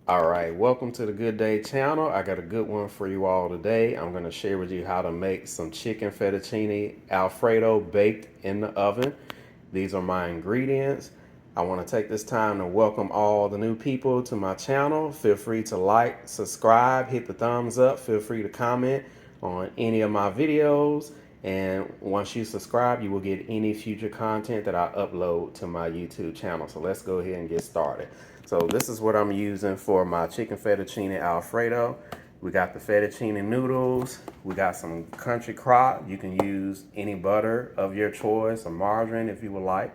All right, welcome to the Good Day channel. I got a good one for you all today. I'm going to share with you how to make some chicken fettuccine Alfredo baked in the oven. These are my ingredients. I want to take this time to welcome all the new people to my channel. Feel free to like, subscribe, hit the thumbs up. Feel free to comment on any of my videos. And once you subscribe, you will get any future content that I upload to my YouTube channel. So let's go ahead and get started. So this is what I'm using for my chicken fettuccine Alfredo. We got the fettuccine noodles. We got some country crock. You can use any butter of your choice or margarine if you would like.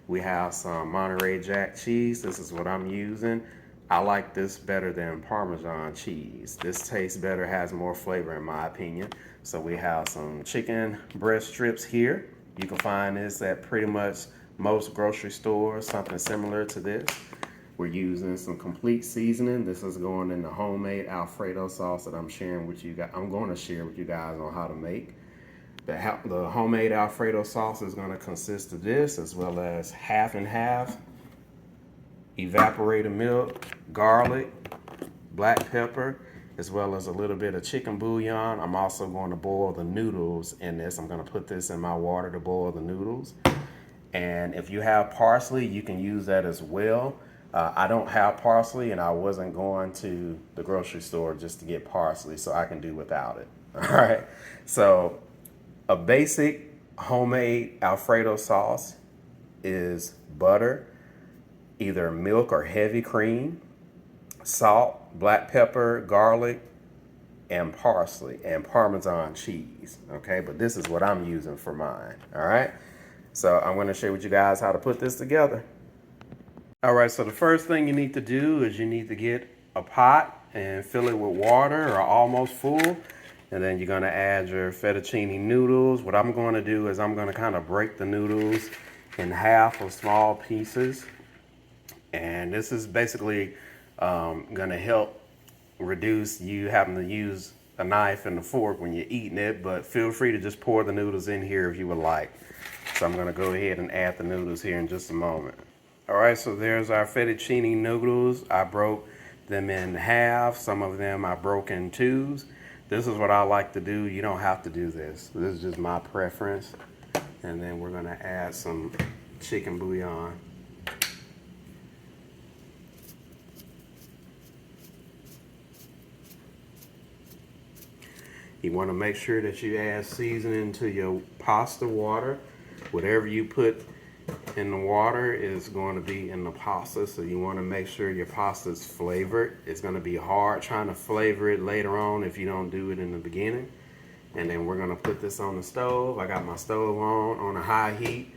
We have some Monterey Jack cheese. This is what I'm using. I like this better than Parmesan cheese. This tastes better, has more flavor in my opinion. So we have some chicken breast strips here. You can find this at pretty much most grocery stores, something similar to this. We're using some complete seasoning. This is going in the homemade Alfredo sauce that I'm sharing with you guys. I'm going to share with you guys on how to make. The homemade Alfredo sauce is going to consist of this, as well as half and half evaporated milk, garlic, black pepper, as well as a little bit of chicken bouillon. I'm also going to boil the noodles in this. I'm going to put this in my water to boil the noodles. And if you have parsley, you can use that as well. I don't have parsley, and I wasn't going to the grocery store just to get parsley, so I can do without it. All right. So a basic homemade Alfredo sauce is butter, either milk or heavy cream, salt, black pepper, garlic, and parsley, and Parmesan cheese. Okay, but this is what I'm using for mine. All right. So I'm going to share with you guys how to put this together. All right, so the first thing you need to do is you need to get a pot and fill it with water or almost full. And then you're going to add your fettuccine noodles. What I'm going to do is I'm going to kind of break the noodles in half of small pieces. And this is basically going to help reduce you having to use a knife and a fork when you're eating it. But feel free to just pour the noodles in here if you would like. So I'm going to go ahead and add the noodles here in just a moment. All right, so there's our fettuccine noodles. I broke them in half. Some of them I broke in twos. This is what I like to do. You don't have to do this. This is just my preference. And then we're going to add some chicken bouillon. You want to make sure that you add seasoning to your pasta water. Whatever you put in the water is going to be in the pasta, so you want to make sure your pasta is flavored. It's going to be hard trying to flavor it later on if you don't do it in the beginning. And then we're going to put this on the stove. I got my stove on a high heat,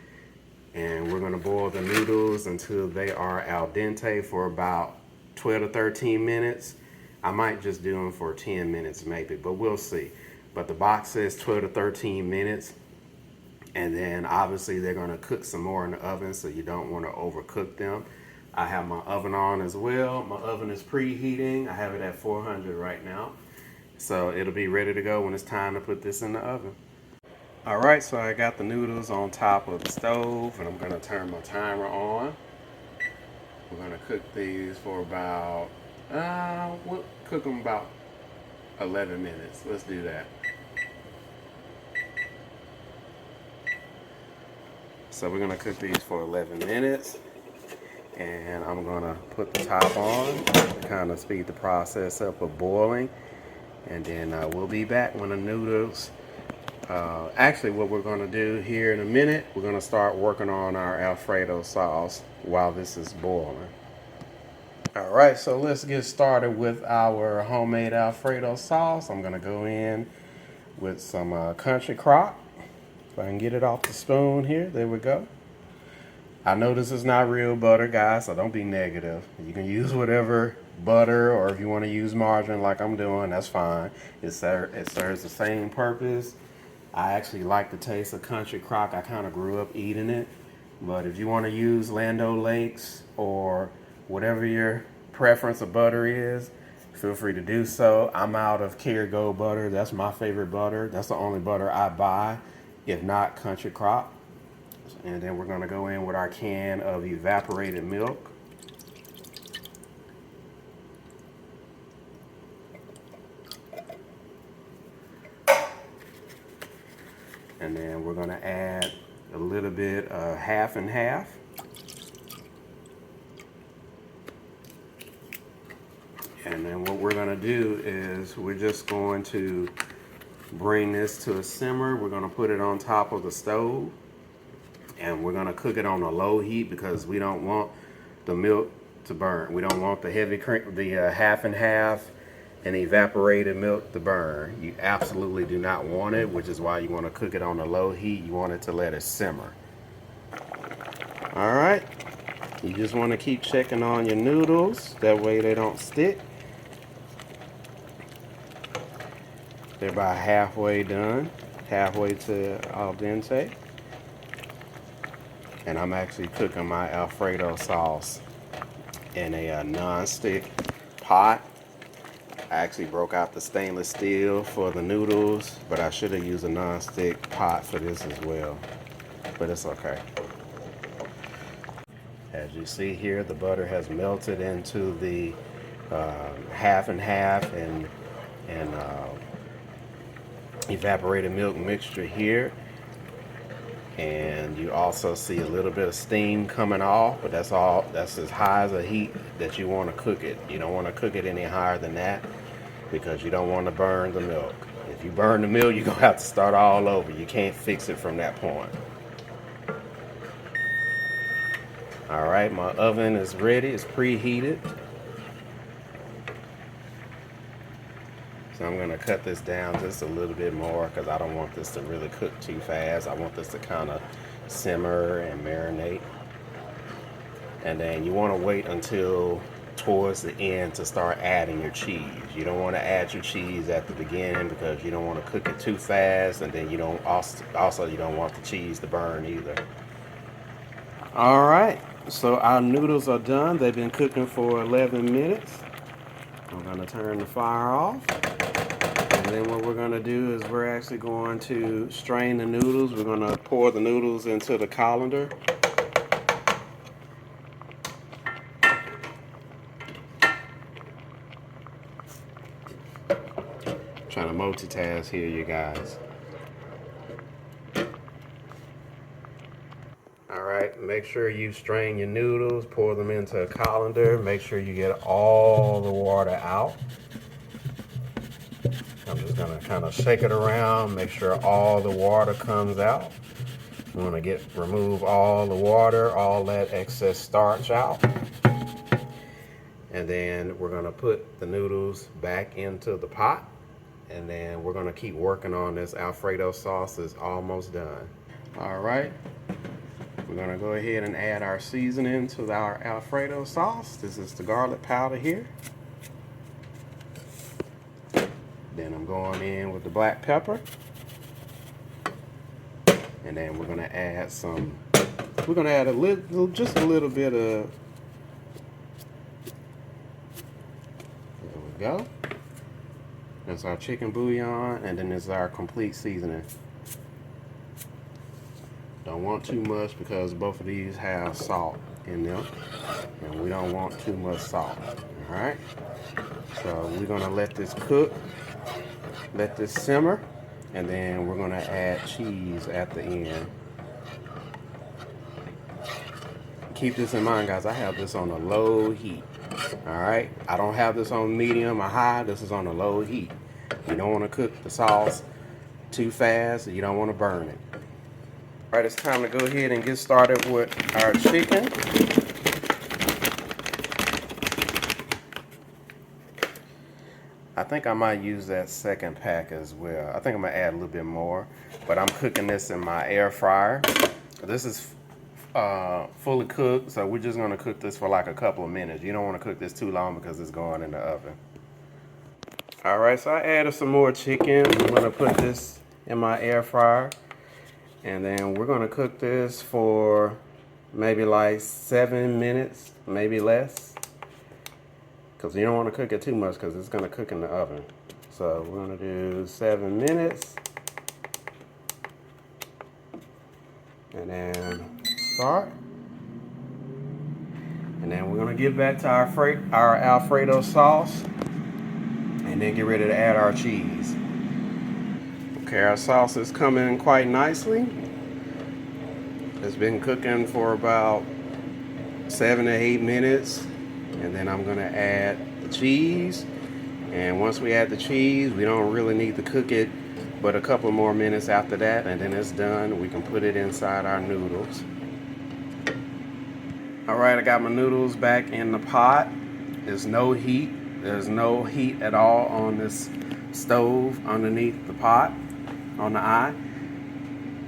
and we're going to boil the noodles until they are al dente for about 12 to 13 minutes. I might just do them for 10 minutes maybe, but we'll see. But the box says 12 to 13 minutes. And then obviously they're going to cook some more in the oven, so you don't want to overcook them. I have my oven on as well. My oven is preheating. I have it at 400 right now. So it'll be ready to go when it's time to put this in the oven. All right, so I got the noodles on top of the stove, and I'm going to turn my timer on. We're going to cook these for about, we'll cook them about 11 minutes. Let's do that. So we're gonna cook these for 11 minutes, and I'm gonna put the top on to kind of speed the process up of boiling, and then we'll be back when the noodles, actually what we're gonna do here in a minute, we're gonna start working on our Alfredo sauce while this is boiling. All right, so let's get started with our homemade Alfredo sauce. I'm gonna go in with some country crock. If I can get it off the spoon here, there we go. I know this is not real butter, guys, so don't be negative. You can use whatever butter, or if you want to use margarine like I'm doing, that's fine. It serves the same purpose. I actually like the taste of country crock. I kind of grew up eating it. But if you want to use Land O'Lakes or whatever your preference of butter is, feel free to do so. I'm out of Kerrygold butter. That's my favorite butter. That's the only butter I buy, if not country crock. And then we're going to go in with our can of evaporated milk. And then we're gonna add a little bit of half and half. And then what we're gonna do is we're just going to bring this to a simmer. We're gonna put it on top of the stove, and we're gonna cook it on a low heat because we don't want the milk to burn. We don't want the heavy cream, the half and half and evaporated milk to burn. You absolutely do not want it, which is why you want to cook it on a low heat. You want it to let it simmer. All right, you just want to keep checking on your noodles, that way they don't stick. They're about halfway done, halfway to al dente. And I'm actually cooking my Alfredo sauce in a non-stick pot. I actually broke out the stainless steel for the noodles, but I should have used a non-stick pot for this as well. But it's okay. As you see here, the butter has melted into the half and half and evaporated milk mixture here. And you also see a little bit of steam coming off, but that's as high as a heat that you want to cook it. You don't want to cook it any higher than that because you don't want to burn the milk. If you burn the milk, you're going to have to start all over. You can't fix it from that point. All right, my oven is ready. It's preheated. So I'm going to cut this down just a little bit more because I don't want this to really cook too fast. I want this to kind of simmer and marinate. And then you want to wait until towards the end to start adding your cheese. You don't want to add your cheese at the beginning because you don't want to cook it too fast, and then you don't also you don't want the cheese to burn either. All right, so our noodles are done. They've been cooking for 11 minutes. I'm going to turn the fire off. And then what we're going to do is we're actually going to strain the noodles. We're going to pour the noodles into the colander. Trying to multitask here, you guys. All right, make sure you strain your noodles, pour them into a colander. Make sure you get all the water out. I'm just gonna kind of shake it around, make sure all the water comes out. I'm gonna remove all the water, all that excess starch out. And then we're gonna put the noodles back into the pot. And then we're gonna keep working on this Alfredo sauce. It's almost done. All right, we're gonna go ahead and add our seasoning to our Alfredo sauce. This is the garlic powder here. Then I'm going in with the black pepper. And then we're gonna add just a little bit of, there we go. That's our chicken bouillon, and then this is our complete seasoning. Don't want too much because both of these have salt in them, and we don't want too much salt. All right, so we're gonna let this cook. Let this simmer, and then we're gonna add cheese at the end. Keep this in mind, guys, I have this on a low heat. All right, I don't have this on medium or high. This is on a low heat. You don't want to cook the sauce too fast. You don't want to burn it. All right, it's time to go ahead and get started with our chicken. I think I might use that second pack as well. I think I'm gonna add a little bit more, but I'm cooking this in my air fryer. This is fully cooked, so we're just gonna cook this for like a couple of minutes. You don't wanna cook this too long because it's going in the oven. All right, so I added some more chicken. I'm gonna put this in my air fryer, and then we're gonna cook this for maybe like 7 minutes, maybe less. Because you don't want to cook it too much because it's going to cook in the oven. So we're going to do 7 minutes. And then start. And then we're going to get back to our Alfredo sauce. And then get ready to add our cheese. Okay. Okay, our sauce is coming quite nicely. It's been cooking for about 7 to 8 minutes. And then I'm gonna add the cheese. And once we add the cheese, we don't really need to cook it but a couple more minutes after that, and then it's done. We can put it inside our noodles. All right, I got my noodles back in the pot. There's no heat. There's no heat at all on this stove underneath the pot on the eye.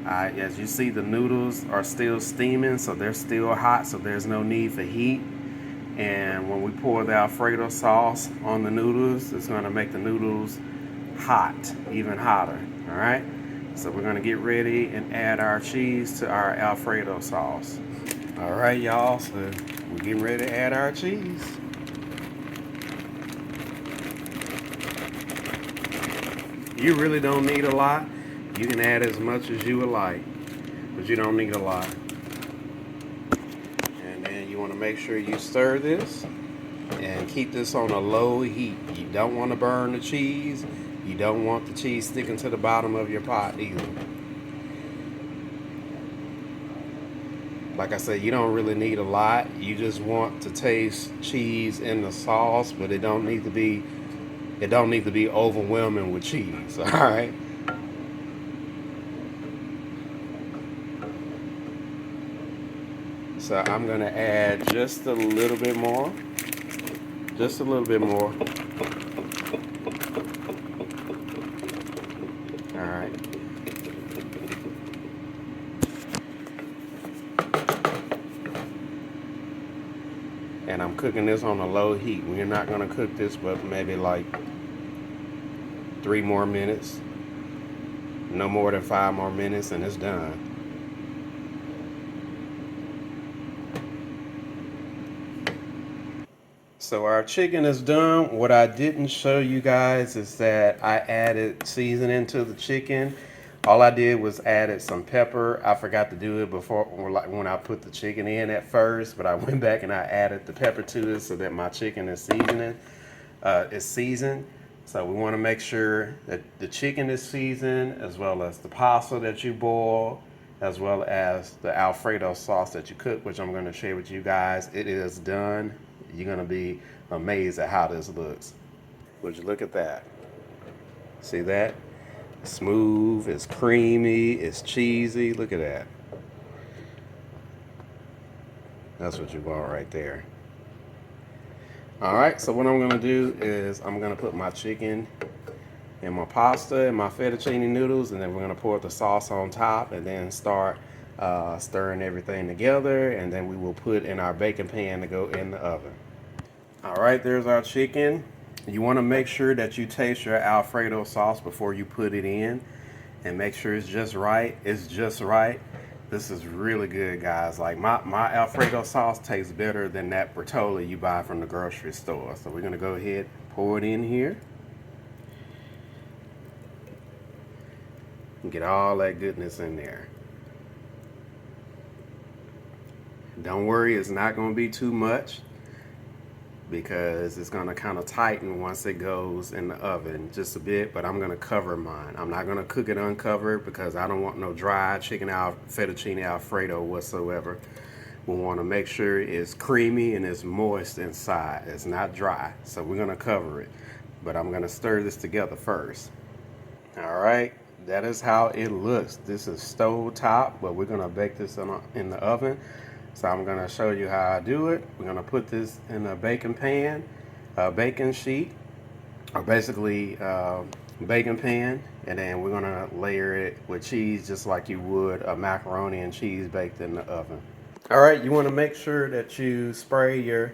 As you see, the noodles are still steaming, so they're still hot, so there's no need for heat. And when we pour the Alfredo sauce on the noodles, it's gonna make the noodles hot, even hotter, all right? So we're gonna get ready and add our cheese to our Alfredo sauce. All right, y'all, so we're getting ready to add our cheese. You really don't need a lot. You can add as much as you would like, but you don't need a lot. And then you wanna make sure you stir this and keep this on a low heat. You don't wanna burn the cheese. You don't want the cheese sticking to the bottom of your pot either. Like I said, you don't really need a lot. You just want to taste cheese in the sauce, but it don't need to be overwhelming with cheese. All right. So I'm gonna add just a little bit more. Just a little bit more. All right. And I'm cooking this on a low heat. We're not gonna cook this but maybe like 3 more minutes. No more than 5 more minutes and it's done. So our chicken is done. What I didn't show you guys is that I added seasoning to the chicken. All I did was added some pepper. I forgot to do it before when I put the chicken in at first, but I went back and I added the pepper to it so that my chicken is seasoned. So we want to make sure that the chicken is seasoned, as well as the pasta that you boil, as well as the Alfredo sauce that you cook, which I'm going to share with you guys. It is done. You're going to be amazed at how this looks. Would you look at that? See that? Smooth, it's creamy, it's cheesy. Look at that. That's what you want right there. All right, so what I'm gonna do is I'm gonna put my chicken and my pasta and my fettuccine noodles, and then we're gonna pour the sauce on top and then start stirring everything together, and then we will put in our baking pan to go in the oven. All right, there's our chicken. You want to make sure that you taste your Alfredo sauce before you put it in and make sure it's just right. It's just right. This is really good, guys. Like my Alfredo sauce tastes better than that Bertolli you buy from the grocery store. So we're going to go ahead and pour it in here. And get all that goodness in there. Don't worry, it's not going to be too much, because it's going to kind of tighten once it goes in the oven just a bit, but I'm going to cover mine. I'm not going to cook it uncovered because I don't want no dry chicken fettuccine Alfredo whatsoever. We want to make sure it's creamy and it's moist inside. It's not dry, so we're going to cover it. But I'm going to stir this together first. All right, that is how it looks. This is stove top, but we're going to bake this in the oven. So I'm going to show you how I do it. We're going to put this in a baking pan, a baking sheet, or basically baking pan, and then we're going to layer it with cheese just like you would a macaroni and cheese baked in the oven. All right, you want to make sure that you spray your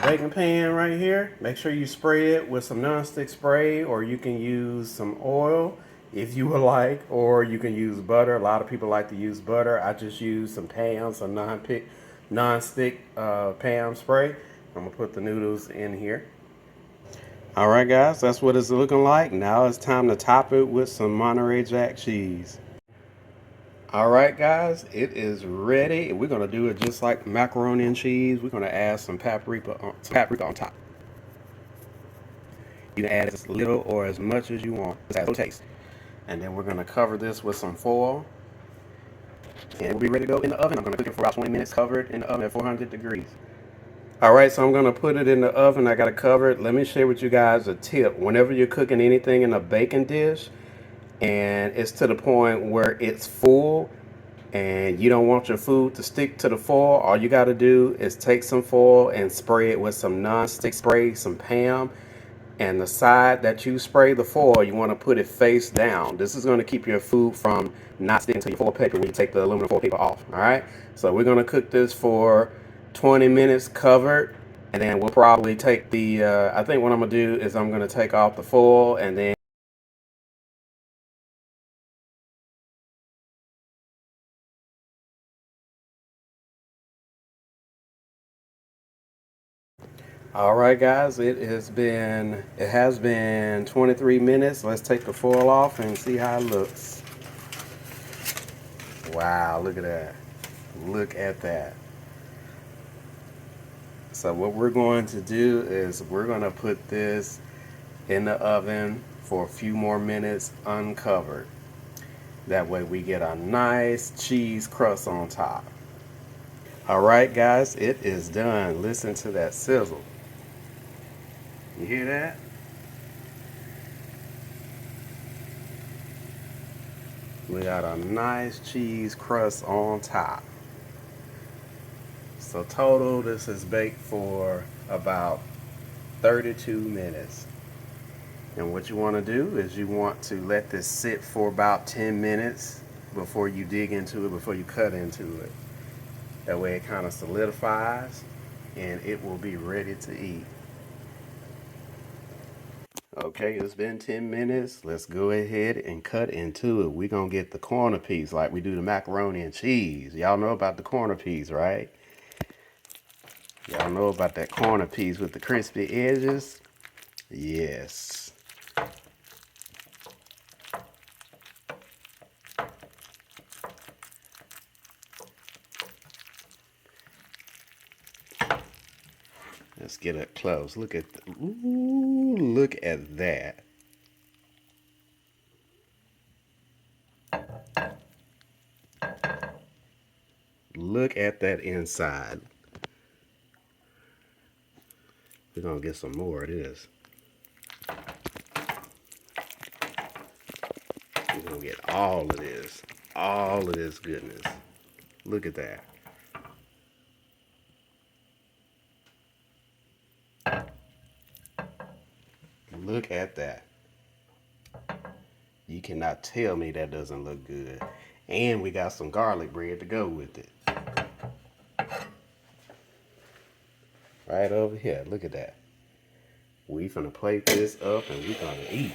baking pan right here. Make sure you spray it with some nonstick spray, or you can use some oil if you would like, or you can use butter. A lot of people like to use butter. I just use some Pam, some non-stick Pam spray. I'm gonna put the noodles in here. All right, guys, that's what it's looking like. Now it's time to top it with some Monterey Jack cheese. All right, guys, it is ready. We're gonna do it just like macaroni and cheese. We're gonna add some paprika on top. You can add as little or as much as you want. It's as taste. And then we're going to cover this with some foil. And we'll be ready to go in the oven. I'm going to cook it for about 20 minutes, covered in the oven at 400 degrees. All right, so I'm going to put it in the oven. I got it covered. Let me share with you guys a tip. Whenever you're cooking anything in a baking dish and it's to the point where it's full and you don't want your food to stick to the foil, all you got to do is take some foil and spray it with some non-stick spray, some Pam, and the side that you spray the foil, you want to put it face down. This is going to keep your food from not sticking to your foil paper when you take the aluminum foil paper off. All right, so we're going to cook this for 20 minutes covered, and then we'll probably take the I think what I'm going to do is I'm going to take off the foil, and then all right guys, it has been 23 minutes. Let's take the foil off and see how it looks. Wow, look at that. Look at that. So what we're going to do is we're going to put this in the oven for a few more minutes uncovered. That way we get a nice cheese crust on top. All right guys, it is done. Listen to that sizzle. You hear that? We got a nice cheese crust on top. So total, this is baked for about 32 minutes. And what you want to do is you want to let this sit for about 10 minutes before you dig into it, before you cut into it. That way it kind of solidifies and it will be ready to eat. Okay, it's been 10 minutes. Let's go ahead and cut into it. We're going to get the corner piece like we do the macaroni and cheese. Y'all know about the corner piece, right? Y'all know about that corner piece with the crispy edges? Yes. Let's get up close. Look at ooh, look at that. Look at that inside. We're gonna get some more of this. We're gonna get all of this goodness. Look at that. Look at that. You cannot tell me that doesn't look good. And we got some garlic bread to go with it. Right over here. Look at that. We finna plate this up and we gonna eat.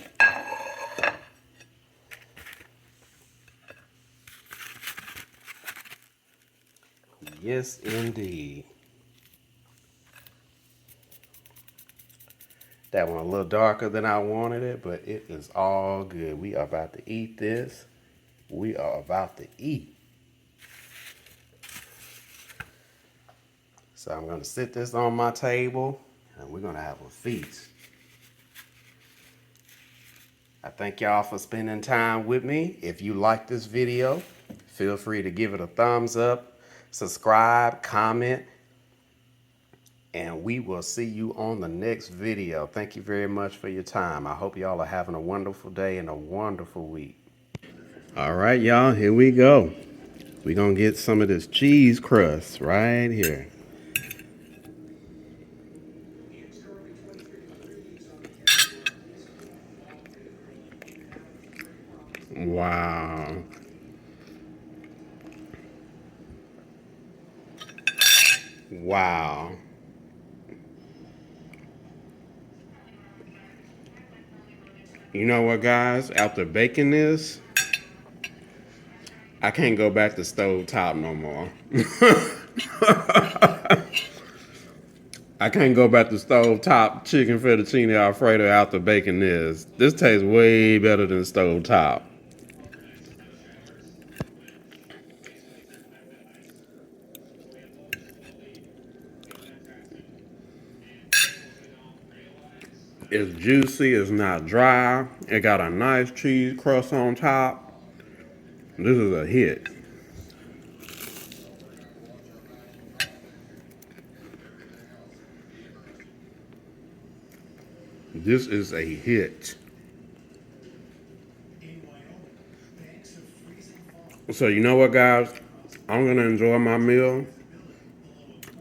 Yes, indeed. That one a little darker than I wanted it, but it is all good. We are about to eat this. We are about to eat. So I'm gonna sit this on my table and we're gonna have a feast. I thank y'all for spending time with me. If you like this video, feel free to give it a thumbs up, subscribe, comment, and we will see you on the next video. Thank you very much for your time. I hope y'all are having a wonderful day and a wonderful week. All right, y'all, here we go. We're going to get some of this cheese crust right here. Wow. Wow. You know what, guys? After baking this, I can't go back to stove top no more. I can't go back to stove top chicken fettuccine Alfredo after baking this. This tastes way better than stove top. It's juicy, it's not dry. It got a nice cheese crust on top. This is a hit. This is a hit. So you know what, guys? I'm gonna enjoy my meal.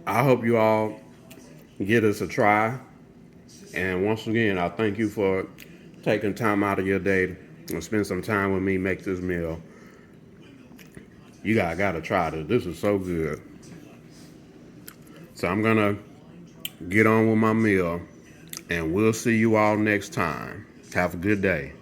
I hope you all give this a try. And once again, I thank you for taking time out of your day and spend some time with me, make this meal. You guys gotta try this. This is so good. So I'm gonna get on with my meal, and we'll see you all next time. Have a good day.